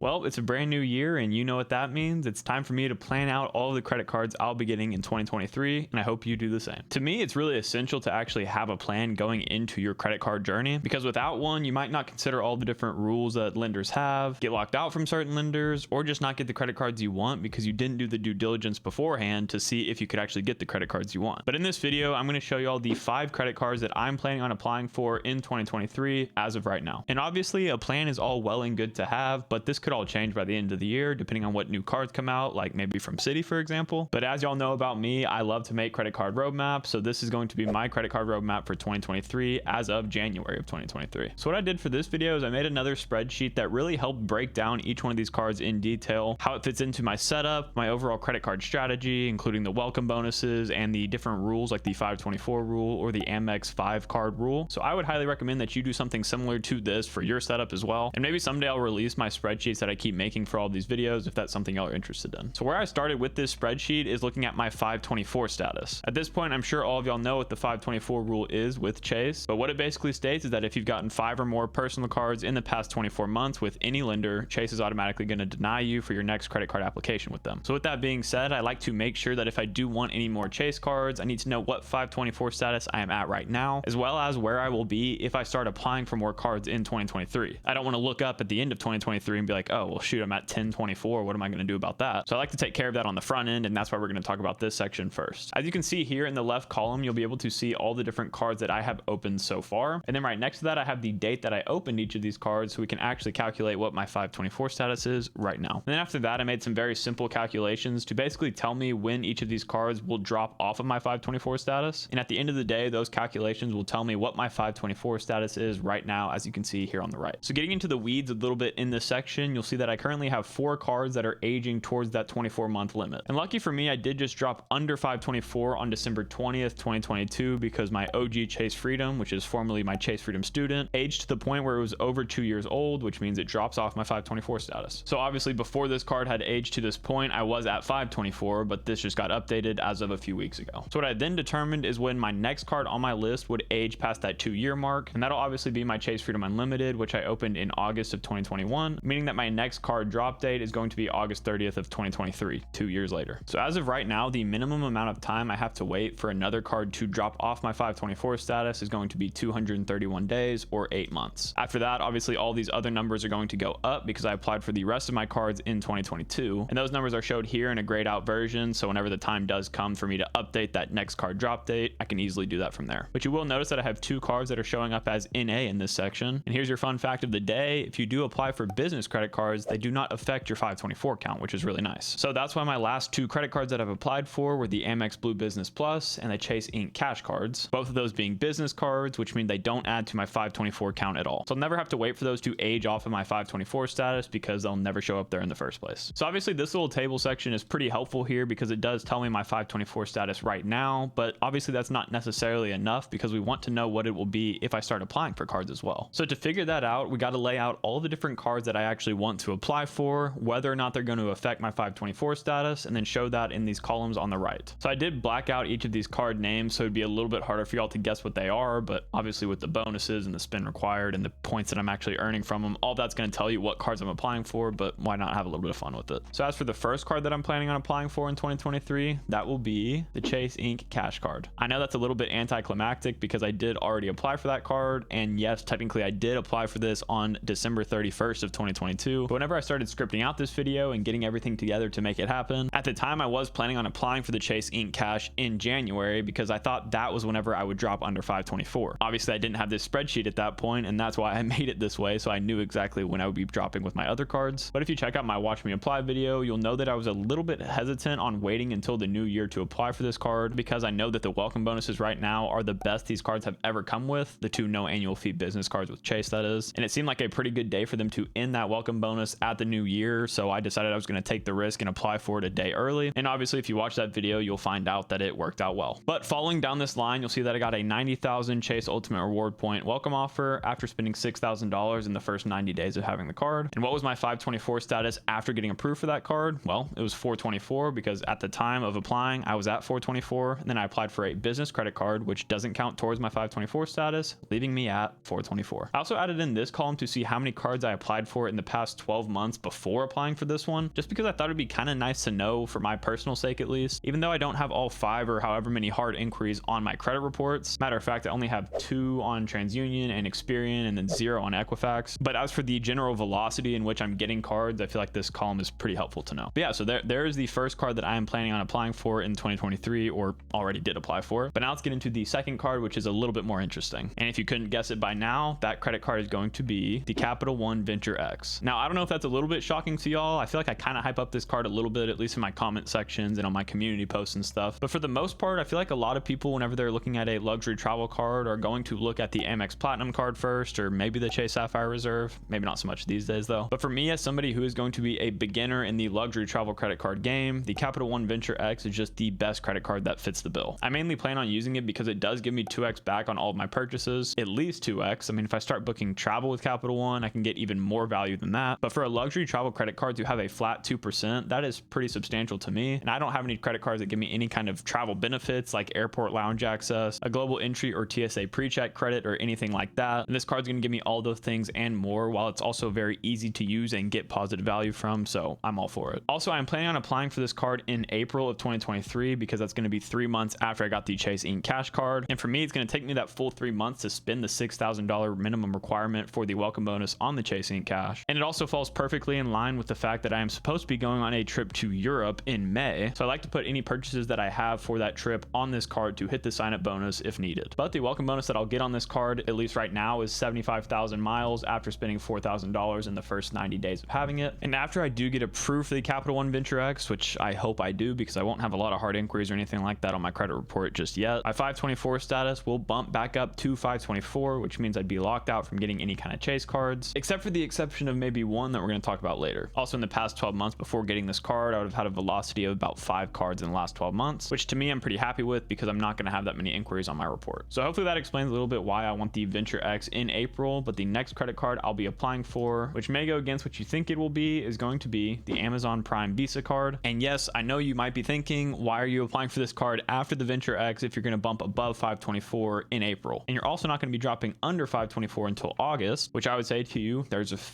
Well, it's a brand new year, and you know what that means. It's time for me to plan out all of the credit cards I'll be getting in 2023, and I hope you do the same. To me, it's really essential to actually have a plan going into your credit card journey, because without one, you might not consider all the different rules that lenders have, get locked out from certain lenders, or just not get the credit cards you want because you didn't do the due diligence beforehand to see if you could actually get the credit cards you want. But in this video, I'm going to show you all the 5 credit cards that I'm planning on applying for in 2023 as of right now. And obviously, a plan is all well and good to have, but this could all change by the end of the year depending on what new cards come out, like maybe from Citi, for example. But as y'all know about me, I love to make credit card roadmaps, so this is going to be my credit card roadmap for 2023 as of January of 2023. So what I did for this video is I made another spreadsheet that really helped break down each one of these cards in detail, how it fits into my setup, my overall credit card strategy, including the welcome bonuses and the different rules like the 524 rule or the Amex 5 card rule. So I would highly recommend that you do something similar to this for your setup as well. And maybe someday I'll release my spreadsheets that I keep making for all these videos if that's something y'all are interested in. So where I started with this spreadsheet is looking at my 524 status. At this point, I'm sure all of y'all know what the 524 rule is with Chase, but what it basically states is that if you've gotten 5 or more personal cards in the past 24 months with any lender, Chase is automatically going to deny you for your next credit card application with them. So with that being said, I like to make sure that if I do want any more Chase cards, I need to know what 524 status I am at right now, as well as where I will be if I start applying for more cards in 2023. I don't want to look up at the end of 2023 and be like, oh, well, shoot, I'm at 1024. What am I going to do about that? So I like to take care of that on the front end, and that's why we're going to talk about this section first. As you can see here in the left column, you'll be able to see all the different cards that I have opened so far. And then right next to that, I have the date that I opened each of these cards so we can actually calculate what my 524 status is right now. And then after that, I made some very simple calculations to basically tell me when each of these cards will drop off of my 524 status. And at the end of the day, those calculations will tell me what my 524 status is right now, as you can see here on the right. So getting into the weeds a little bit in this section, you'll see that I currently have 4 cards that are aging towards that 24-month limit. And lucky for me, I did just drop under 524 on December 20th, 2022, because my OG Chase Freedom, which is formerly my Chase Freedom student, aged to the point where it was over 2 years old, which means it drops off my 524 status. So obviously before this card had aged to this point, I was at 524, but this just got updated as of a few weeks ago. So what I then determined is when my next card on my list would age past that 2-year mark, and that'll obviously be my Chase Freedom Unlimited, which I opened in August of 2021, meaning that my next card drop date is going to be August 30th of 2023, 2 years later. So as of right now, the minimum amount of time I have to wait for another card to drop off my 524 status is going to be 231 days or 8 months. After that, obviously all these other numbers are going to go up because I applied for the rest of my cards in 2022, and those numbers are showed here in a grayed out version, so whenever the time does come for me to update that next card drop date, I can easily do that from there. But you will notice that I have 2 cards that are showing up as NA in this section, and here's your fun fact of the day: if you do apply for business credit cards, they do not affect your 524 count, which is really nice. So that's why my last 2 credit cards that I've applied for were the Amex Blue Business Plus and the Chase Inc. Cash cards, both of those being business cards, which mean they don't add to my 524 count at all. So I'll never have to wait for those to age off of my 524 status because they'll never show up there in the first place. So obviously this little table section is pretty helpful here because it does tell me my 524 status right now, but obviously that's not necessarily enough because we want to know what it will be if I start applying for cards as well. So to figure that out, we got to lay out all the different cards that I actually want to apply for, whether or not they're going to affect my 524 status, and then show that in these columns on the right. So I did black out each of these card names so it'd be a little bit harder for y'all to guess what they are, but obviously with the bonuses and the spin required and the points that I'm actually earning from them, all that's going to tell you what cards I'm applying for, but why not have a little bit of fun with it? So as for the first card that I'm planning on applying for in 2023, that will be the Chase Inc. Cash card. I know that's a little bit anticlimactic because I did already apply for that card, and yes, technically I did apply for this on December 31st of 2022, but whenever I started scripting out this video and getting everything together to make it happen, at the time I was planning on applying for the Chase Inc. Cash in January because I thought that was whenever I would drop under 524. Obviously I didn't have this spreadsheet at that point, and that's why I made it this way, so I knew exactly when I would be dropping with my other cards. But if you check out my Watch Me Apply video, you'll know that I was a little bit hesitant on waiting until the new year to apply for this card because I know that the welcome bonuses right now are the best these cards have ever come with, the 2 no annual fee business cards with Chase, that is. And it seemed like a pretty good day for them to end that welcome bonus at the new year, so I decided I was going to take the risk and apply for it a day early. And obviously if you watch that video, you'll find out that it worked out well. But following down this line, you'll see that I got a 90,000 Chase Ultimate Reward Point welcome offer after spending $6,000 in the first 90 days of having the card. And what was my 524 status after getting approved for that card? Well, it was 424 because at the time of applying, I was at 424, and then I applied for a business credit card, which doesn't count towards my 524 status, leaving me at 424. I also added in this column to see how many cards I applied for in the past last 12 months before applying for this one, just because I thought it'd be kind of nice to know for my personal sake at least, even though I don't have all 5 or however many hard inquiries on my credit reports. Matter of fact, I only have 2 on TransUnion and Experian and then 0 on Equifax. But as for the general velocity in which I'm getting cards, I feel like this column is pretty helpful to know. But yeah, so there is the first card that I am planning on applying for in 2023, or already did apply for. But now let's get into the second card, which is a little bit more interesting. And if you couldn't guess it by now, that credit card is going to be the Capital One Venture X. Now, I don't know if that's a little bit shocking to y'all. I feel like I kind of hype up this card a little bit, at least in my comment sections and on my community posts and stuff. But for the most part, I feel like a lot of people, whenever they're looking at a luxury travel card, are going to look at the Amex Platinum card first, or maybe the Chase Sapphire Reserve. Maybe not so much these days though. But for me, as somebody who is going to be a beginner in the luxury travel credit card game, the Capital One Venture X is just the best credit card that fits the bill. I mainly plan on using it because it does give me 2x back on all of my purchases, at least 2x. I mean, if I start booking travel with Capital One, I can get even more value than that. But for a luxury travel credit card to have a flat 2%, that is pretty substantial to me. And I don't have any credit cards that give me any kind of travel benefits like airport lounge access, a global entry or TSA pre-check credit, or anything like that. And this card's going to give me all those things and more, while it's also very easy to use and get positive value from, so I'm all for it. Also, I'm planning on applying for this card in April of 2023 because that's going to be 3 months after I got the Chase Ink Cash card. And for me, it's going to take me that full 3 months to spend the $6,000 minimum requirement for the welcome bonus on the Chase Ink Cash. And it also falls perfectly in line with the fact that I am supposed to be going on a trip to Europe in May. So I like to put any purchases that I have for that trip on this card to hit the sign up bonus if needed. But the welcome bonus that I'll get on this card, at least right now, is 75,000 miles after spending $4,000 in the first 90 days of having it. And after I do get approved for the Capital One Venture X, which I hope I do because I won't have a lot of hard inquiries or anything like that on my credit report just yet, my 524 status will bump back up to 524, which means I'd be locked out from getting any kind of Chase cards, except for the exception of maybe one that we're going to talk about later. Also, in the past 12 months before getting this card, I would have had a velocity of about 5 cards in the last 12 months, which to me I'm pretty happy with because I'm not going to have that many inquiries on my report. So hopefully that explains a little bit why I want the Venture X in April. But the next credit card I'll be applying for, which may go against what you think it will be, is going to be the Amazon Prime Visa card. And yes, I know you might be thinking, why are you applying for this card after the Venture X if you're going to bump above 524 in April? And you're also not going to be dropping under 524 until August, which I would say to you,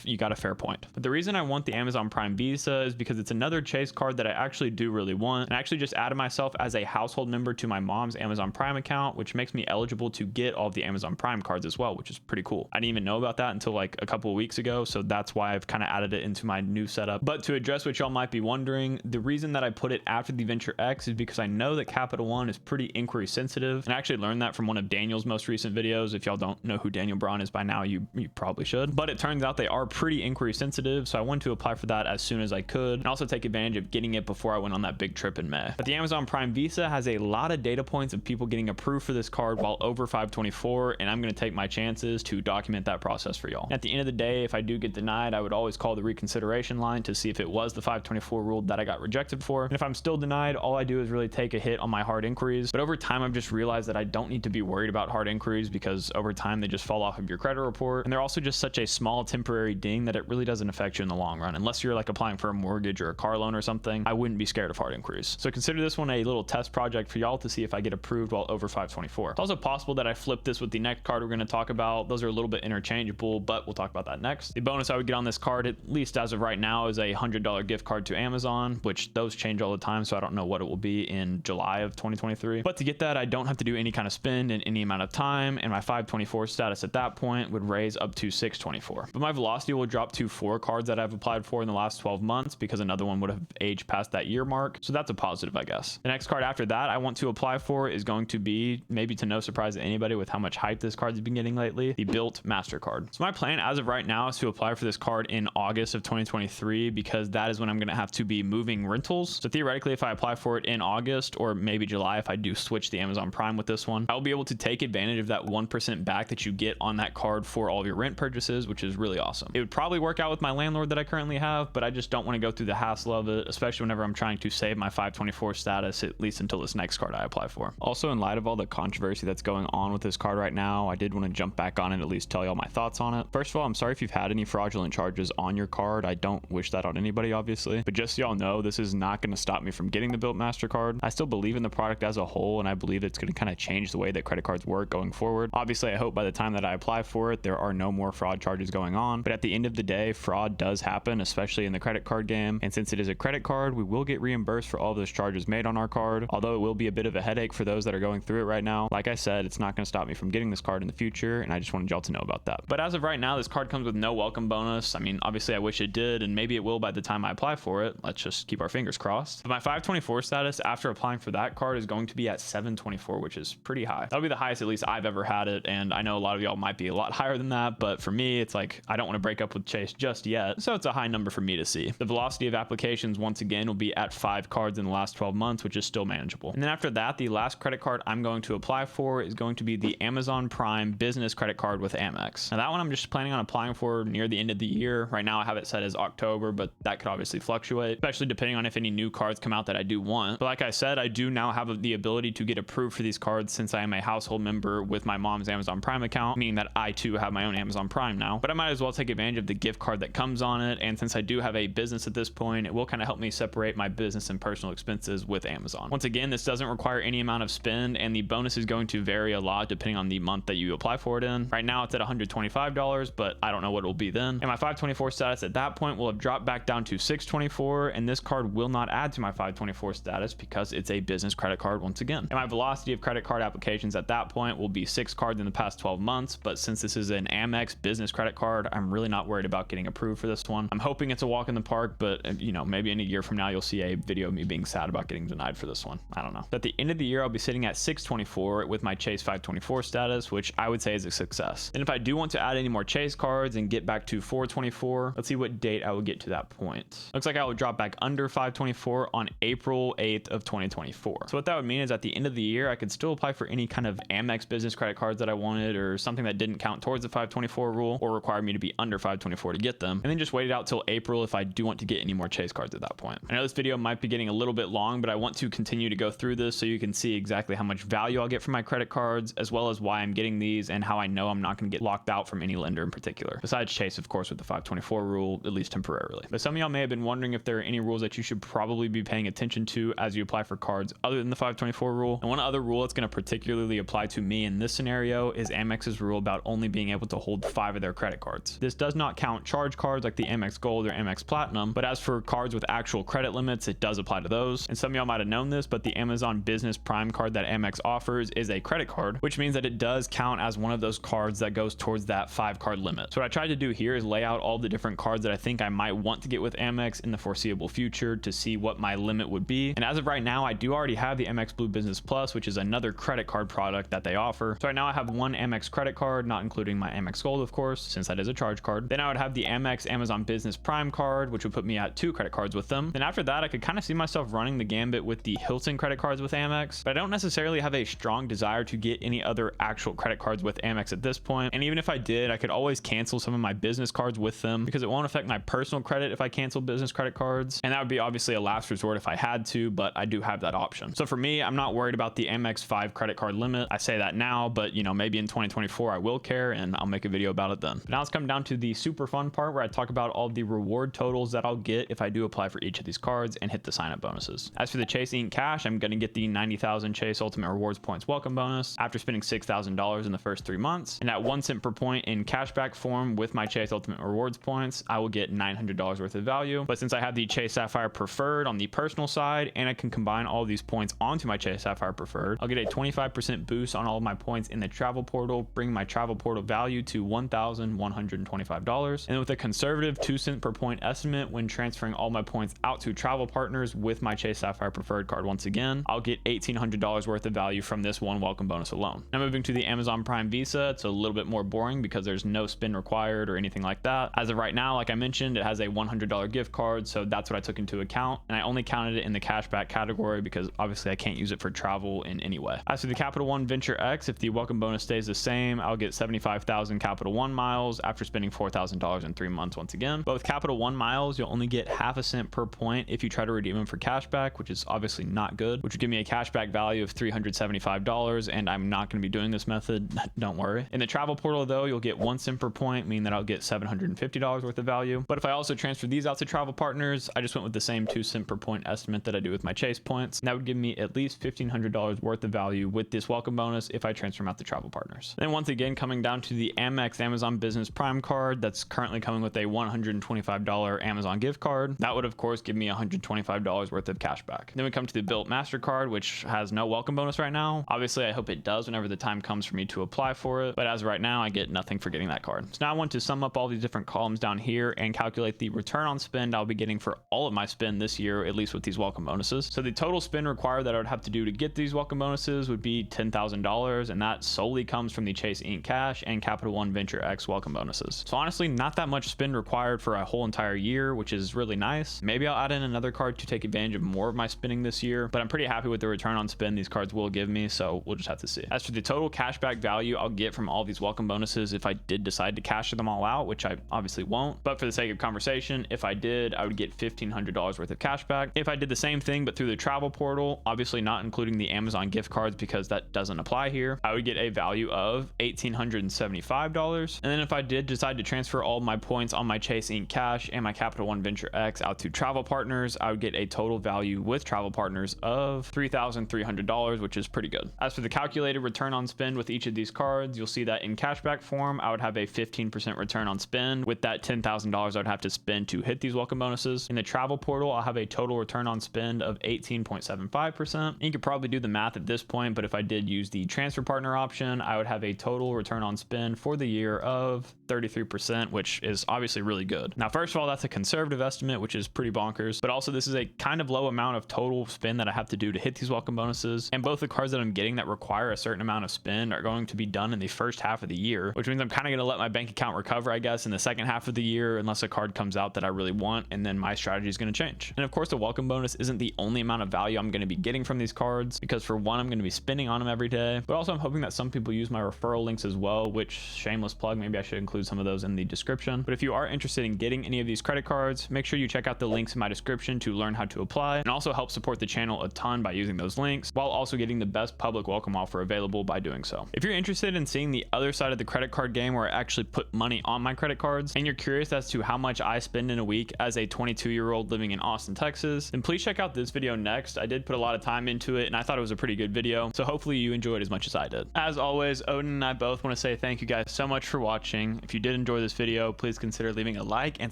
you got a fair point. But the reason I want the Amazon Prime Visa is because it's another Chase card that I actually do really want. And I actually just added myself as a household member to my mom's Amazon Prime account, which makes me eligible to get all of the Amazon Prime cards as well, which is pretty cool. I didn't even know about that until like a couple of weeks ago, so that's why I've kind of added it into my new setup. But to address what y'all might be wondering, the reason that I put it after the Venture X is because I know that Capital One is pretty inquiry sensitive, and I actually learned that from one of Daniel's most recent videos. If y'all don't know who Daniel Braun is by now, you probably should. But it turns out they are pretty inquiry sensitive, so I wanted to apply for that as soon as I could, and also take advantage of getting it before I went on that big trip in May. But the Amazon Prime Visa has a lot of data points of people getting approved for this card while over 524, and I'm going to take my chances to document that process for y'all. At the end of the day, if I do get denied, I would always call the reconsideration line to see if it was the 524 rule that I got rejected for. And if I'm still denied, all I do is really take a hit on my hard inquiries. But over time, I've just realized that I don't need to be worried about hard inquiries because over time they just fall off of your credit report, and they're also just such a small temporary ding that it really doesn't affect you in the long run. Unless you're like applying for a mortgage or a car loan or something, I wouldn't be scared of hard inquiries. So consider this one a little test project for y'all to see if I get approved while over 524. It's also possible that I flip this with the next card we're going to talk about. Those are a little bit interchangeable, but we'll talk about that next. The bonus I would get on this card, at least as of right now, is a $100 gift card to Amazon, which those change all the time, so I don't know what it will be in July of 2023. But to get that, I don't have to do any kind of spend in any amount of time, and my 524 status at that point would raise up to 624. But my velocity will drop to 4 cards that I've applied for in the last 12 months because another one would have aged past that year mark, so that's a positive, I guess. The next card after that I want to apply for is going to be, maybe to no surprise to anybody with how much hype this card's been getting lately, the Built MasterCard. So my plan as of right now is to apply for this card in August of 2023 because that is when I'm going to have to be moving rentals. So theoretically, if I apply for it in August or maybe July, if I do switch the Amazon Prime with this one, I'll be able to take advantage of that 1% back that you get on that card for all of your rent purchases, which is really awesome. It would probably work out with my landlord that I currently have, but I just don't want to go through the hassle of it, especially whenever I'm trying to save my 524 status, at least until this next card I apply for. Also, in light of all the controversy that's going on with this card right now, I did want to jump back on it and at least tell y'all my thoughts on it. First of all, I'm sorry if you've had any fraudulent charges on your card. I don't wish that on anybody, obviously, but just so y'all know, this is not going to stop me from getting the Built MasterCard. I still believe in the product as a whole, and I believe it's going to kind of change the way that credit cards work going forward. Obviously, I hope by the time that I apply for it, there are no more fraud charges going on, but at the end of the day, say, fraud does happen, especially in the credit card game. And since it is a credit card, we will get reimbursed for all those charges made on our card, although it will be a bit of a headache for those that are going through it right now. Like I said, it's not going to stop me from getting this card in the future, and I just wanted y'all to know about that. But as of right now, this card comes with no welcome bonus. I mean, obviously I wish it did, and maybe it will by the time I apply for it. Let's just keep our fingers crossed. But my 524 status after applying for that card is going to be at 724, which is pretty high. That'll be the highest at least I've ever had it, and I know a lot of y'all might be a lot higher than that, but for me, it's like I don't want to break up with Chase just yet, so it's a high number for me to see. The velocity of applications once again will be at 5 cards in the last 12 months, which is still manageable. And then after that, the last credit card I'm going to apply for is going to be the Amazon Prime business credit card with Amex. Now that one I'm just planning on applying for near the end of the year. Right now I have it set as October, but that could obviously fluctuate, especially depending on if any new cards come out that I do want. But like I said, I do now have the ability to get approved for these cards since I am a household member with my mom's Amazon Prime account, meaning that I too have my own Amazon Prime now. But I might as well take advantage of the gift card that comes on it, and since I do have a business at this point, it will kind of help me separate my business and personal expenses with Amazon. Once again, this doesn't require any amount of spend, and the bonus is going to vary a lot depending on the month that you apply for it in. Right now it's at $125, but I don't know what it will be then. And my 524 status at that point will have dropped back down to 624, and this card will not add to my 524 status because it's a business credit card once again. And my velocity of credit card applications at that point will be 6 cards in the past 12 months, but since this is an Amex business credit card, I'm really not worried about getting approved for this one. I'm hoping it's a walk in the park, but you know, maybe in a year from now you'll see a video of me being sad about getting denied for this one. I don't know. But at the end of the year, I'll be sitting at 624 with my Chase 524 status, which I would say is a success. And if I do want to add any more Chase cards and get back to 424, let's see what date I will get to that point. Looks like I will drop back under 524 on April 8th of 2024. So what that would mean is at the end of the year, I could still apply for any kind of Amex business credit cards that I wanted, or something that didn't count towards the 524 rule or require me to be under 524 to get them, and then just wait it out till April if I do want to get any more Chase cards at that point. I know this video might be getting a little bit long, but I want to continue to go through this so you can see exactly how much value I'll get from my credit cards, as well as why I'm getting these and how I know I'm not going to get locked out from any lender in particular, besides Chase, of course, with the 524 rule, at least temporarily. But some of y'all may have been wondering if there are any rules that you should probably be paying attention to as you apply for cards other than the 524 rule. And one other rule that's going to particularly apply to me in this scenario is Amex's rule about only being able to hold 5 of their credit cards. This does not count charge cards like the Amex Gold or Amex Platinum, but as for cards with actual credit limits, it does apply to those. And some of y'all might have known this, but the Amazon Business Prime card that Amex offers is a credit card, which means that it does count as one of those cards that goes towards that 5 card limit. So what I tried to do here is lay out all the different cards that I think I might want to get with Amex in the foreseeable future to see what my limit would be. And as of right now, I do already have the Amex Blue Business Plus, which is another credit card product that they offer. So right now I have one Amex credit card, not including my Amex Gold, of course, since that is a charge card. Then I would have the Amex Amazon Business Prime card, which would put me at 2 credit cards with them. Then after that, I could kind of see myself running the gambit with the Hilton credit cards with Amex, but I don't necessarily have a strong desire to get any other actual credit cards with Amex at this point. And even if I did, I could always cancel some of my business cards with them because it won't affect my personal credit if I cancel business credit cards. And that would be obviously a last resort if I had to, but I do have that option. So for me, I'm not worried about the Amex 5 credit card limit. I say that now, but you know, maybe in 2024 I will care and I'll make a video about it then. But now let's come down to the super fun part where I talk about all the reward totals that I'll get if I do apply for each of these cards and hit the sign up bonuses. As for the Chase Inc. Cash, I'm going to get the 90,000 Chase Ultimate Rewards points welcome bonus after spending $6,000 in the first 3 months. And at 1 cent per point in cashback form with my Chase Ultimate Rewards points, I will get $900 worth of value. But since I have the Chase Sapphire Preferred on the personal side and I can combine all of these points onto my Chase Sapphire Preferred, I'll get a 25% boost on all of my points in the travel portal, bringing my travel portal value to $1,125. And with a conservative 2 cent per point estimate when transferring all my points out to travel partners with my Chase Sapphire Preferred card once again, I'll get $1,800 worth of value from this one welcome bonus alone. Now moving to the Amazon Prime Visa, it's a little bit more boring because there's no spin required or anything like that. As of right now, like I mentioned, it has a $100 gift card, so that's what I took into account, and I only counted it in the cashback category because obviously I can't use it for travel in any way. As for the Capital One Venture X, if the welcome bonus stays the same, I'll get 75,000 Capital One miles after spending $4,000 in 3 months once again. But with Capital One miles, you'll only get half a cent per point if you try to redeem them for cashback, which is obviously not good, which would give me a cashback value of $375, and I'm not going to be doing this method, don't worry. In the travel portal though, you'll get 1 cent per point, meaning that I'll get $750 worth of value. But if I also transfer these out to travel partners, I just went with the same 2 cent per point estimate that I do with my Chase points, and that would give me at least $1,500 worth of value with this welcome bonus if I transfer them out to travel partners. Then once again, coming down to the Amex Amazon Business Prime card that's currently currently coming with a $125 Amazon gift card. That would of course give me $125 worth of cash back. Then we come to the Built MasterCard, which has no welcome bonus right now. Obviously I hope it does whenever the time comes for me to apply for it, but as of right now I get nothing for getting that card. So now I want to sum up all these different columns down here and calculate the return on spend I'll be getting for all of my spend this year, at least with these welcome bonuses. So the total spend required that I would have to do to get these welcome bonuses would be $10,000, and that solely comes from the Chase Inc. Cash and Capital One Venture X welcome bonuses. So honestly, not that much spend required for a whole entire year, which is really nice. Maybe I'll add in another card to take advantage of more of my spending this year, but I'm pretty happy with the return on spend these cards will give me, so we'll just have to see. As for the total cashback value I'll get from all these welcome bonuses if I did decide to cash them all out, which I obviously won't, but for the sake of conversation, if I did, I would get $1,500 worth of cashback. If I did the same thing but through the travel portal, obviously not including the Amazon gift cards because that doesn't apply here, I would get a value of $1,875. And then if I did decide to transfer all my points on my Chase Inc. Cash and my Capital One Venture X out to travel partners, I would get a total value with travel partners of $3,300, which is pretty good. As for the calculated return on spend with each of these cards, you'll see that in cashback form, I would have a 15% return on spend with that $10,000 I would have to spend to hit these welcome bonuses. In the travel portal, I'll have a total return on spend of 18.75%. You could probably do the math at this point, but if I did use the transfer partner option, I would have a total return on spend for the year of 33%, which is obviously really good. Now, first of all, that's a conservative estimate, which is pretty bonkers, but also this is a kind of low amount of total spend that I have to do to hit these welcome bonuses. And both the cards that I'm getting that require a certain amount of spend are going to be done in the first half of the year, which means I'm kind of going to let my bank account recover, I guess, in the second half of the year, unless a card comes out that I really want, and then my strategy is going to change. And of course, the welcome bonus isn't the only amount of value I'm going to be getting from these cards, because for one, I'm going to be spending on them every day, but also I'm hoping that some people use my referral links as well, which, shameless plug, maybe I should include some of those in the description. But if you are interested in getting any of these credit cards, make sure you check out the links in my description to learn how to apply, and also help support the channel a ton by using those links, while also getting the best public welcome offer available by doing so. If you're interested in seeing the other side of the credit card game where I actually put money on my credit cards, and you're curious as to how much I spend in a week as a 22-year-old living in Austin, Texas, then please check out this video next. I did put a lot of time into it, and I thought it was a pretty good video, so hopefully you enjoyed as much as I did. As always, Odin and I both want to say thank you guys so much for watching. If you did enjoy this video, please consider leaving a like and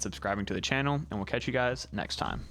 subscribing to the channel, and we'll catch you guys next time.